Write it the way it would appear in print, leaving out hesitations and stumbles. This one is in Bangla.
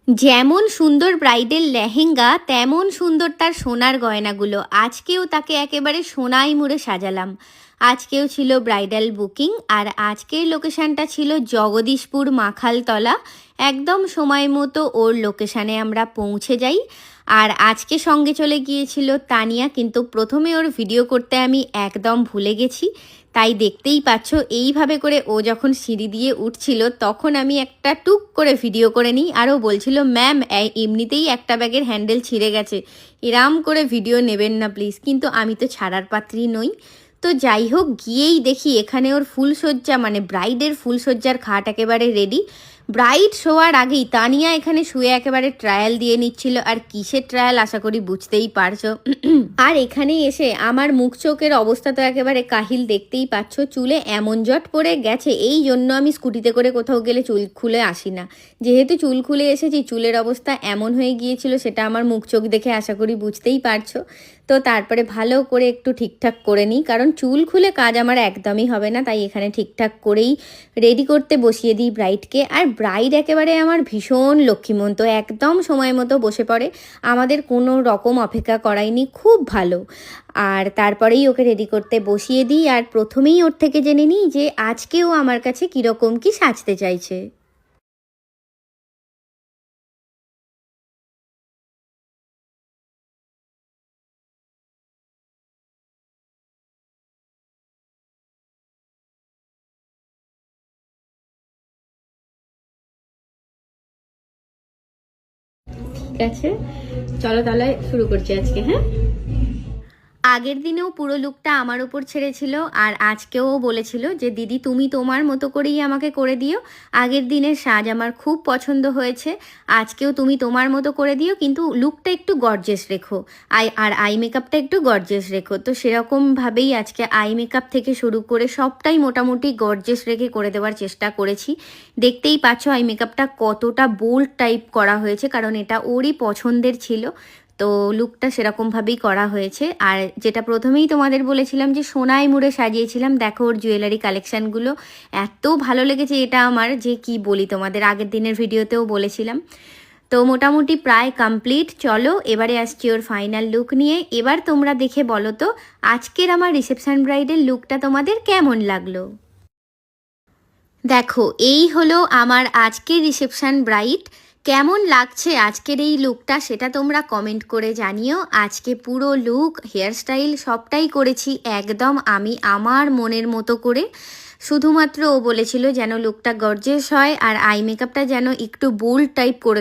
যেমন সুন্দর ব্রাইডের লেহেঙ্গা তেমন সুন্দর তার সোনার গয়নাগুলো। আজকেও তাকে একেবারে সোনায় মুড়ে সাজালাম। আজকেও ছিল ব্রাইডাল বুকিং, আর আজকের লোকেশানটা ছিল জগদীশপুর মাখালতলা। একদম সময় মতো ওর লোকেশানে আমরা পৌঁছে যাই। আর আজকে সঙ্গে চলে গিয়েছিল তানিয়া, কিন্তু প্রথমে ওর ভিডিও করতে আমি একদম ভুলে গেছি। তাই দেখতেই পাচ্ছ এইভাবে করে ও যখন সিঁড়ি দিয়ে উঠছিল তখন আমি একটা টুক করে ভিডিও করে নিই। আর ও বলছিল, ম্যাম এমনিতেই একটা ব্যাগের হ্যান্ডেল ছিঁড়ে গেছে, এরাম করে ভিডিও নেবেন না প্লিজ। কিন্তু আমি তো ছাড়ার পাত্রী নই। তো যাই হোক, গিয়েই দেখি এখানে ওর ফুলসজ্জা, মানে ব্রাইডের ফুলসজ্জার খাট একেবারে রেডি। ব্রাইড শোয়ার আগেই তানিয়া এখানে শুয়ে একেবারে ট্রায়াল দিয়ে নিচ্ছিল। আর কিসের ট্রায়াল আশা করি বুঝতেই পারছো। আর এখানে এসে আমার মুখ চোখের অবস্থা তো একেবারে কাহিল, দেখতেই পাচ্ছ। চুলে এমন জট পড়ে গেছে, এই জন্য আমি স্কুটিতে করে কোথাও গেলে চুল খুলে আসি না। যেহেতু চুল খুলে এসেছি, চুলের অবস্থা এমন হয়ে গিয়েছিল সেটা আমার মুখ চোখ দেখে আশা করি বুঝতেই পারছো। তো তারপরে ভালো করে একটু ঠিকঠাক করে নিই, কারণ চুল খুলে কাজ আমার একদমই হবে না। তাই এখানে ঠিকঠাক করেই রেডি করতে বসিয়ে দিই ব্রাইডকে। আর ব্রাইড একেবারে আমার ভীষণ লক্ষ্মীমন্ত, একদম সময় মতো বসে পড়ে, আমাদের কোনো রকম অপেক্ষা করায়নি, খুব ভালো। আর তারপরেই ওকে রেডি করতে বসিয়ে দিই। আর প্রথমেই ওর থেকে জেনে নিই যে আজকেও আমার কাছে কীরকম কী সাজতে চাইছে। ঠিক আছে, চলো তাহলে শুরু করছি আজকে। হ্যাঁ, আগের দিনেও পুরো লুকটা আমার ওপর ছেড়েছিল, আর আজকেও বলেছিল যে দিদি তুমি তোমার মতো করেই আমাকে করে দিও। আগের দিনের সাজ আমার খুব পছন্দ হয়েছে, আজকেও তুমি তোমার মতো করে দিও, কিন্তু লুকটা একটু গর্জেস রেখো, আর আই মেকআপটা একটু গর্জেস রেখো। তো সেরকমভাবেই আজকে আই মেকআপ থেকে শুরু করে সবটাই মোটামুটি গর্জেস রেখে করে দেওয়ার চেষ্টা করেছি। দেখতেই পাচ্ছ আই মেকআপটা কতটা বোল্ড টাইপ করা হয়েছে, কারণ এটা ওরই পছন্দের ছিল। তো লুকটা সেরকমভাবেই করা হয়েছে। আর যেটা প্রথমেই তোমাদের বলেছিলাম যে সোনায় মুড়ে সাজিয়েছিলাম, দেখো ওর জুয়েলারি কালেকশানগুলো এত ভালো লেগেছে এটা আমার, যে কি বলি তোমাদের, আগের দিনের ভিডিওতেও বলেছিলাম। তো মোটামুটি প্রায় কমপ্লিট। চলো এবারে আসছি ওর ফাইনাল লুক নিয়ে। এবার তোমরা দেখে বলো তো আজকের আমার রিসেপশন ব্রাইডের লুকটা তোমাদের কেমন লাগলো। দেখো, এই হলো আমার আজকের রিসেপশন ব্রাইড। কেমন লাগছে আজকের এই লুকটা সেটা তোমরা কমেন্ট করে জানিও। আজকে পুরো লুক, হেয়ারস্টাইল সবটাই করেছি একদম আমি আমার মনের মতো করে। শুধুমাত্র ও বলেছিল যেন লুকটা গর্জিয়াস হয়, আর আই মেকআপটা যেন একটু বোল্ড টাইপ করে